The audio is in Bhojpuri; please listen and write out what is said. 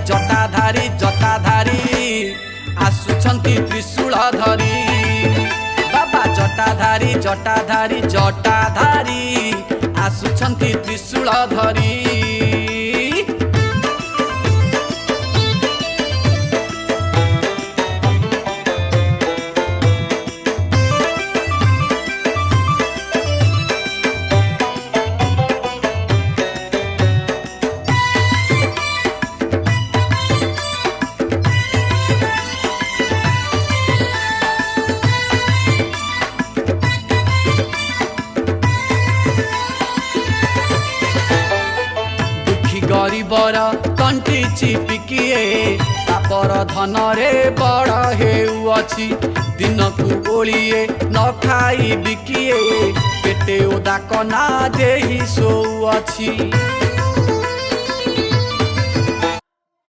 जटाधारी जटाधारी आसुछंती त्रिशूल धरी बाबा जटाधारी जटाधारी जटाधारी आसुछंती त्रिशूल धरी गरीबर तंटी चिपिकिए तापर धन रे बड़ हेउअछि दिन को ओलिए न खाई बिकिए पेटे ओदा कना देही सोउअछि।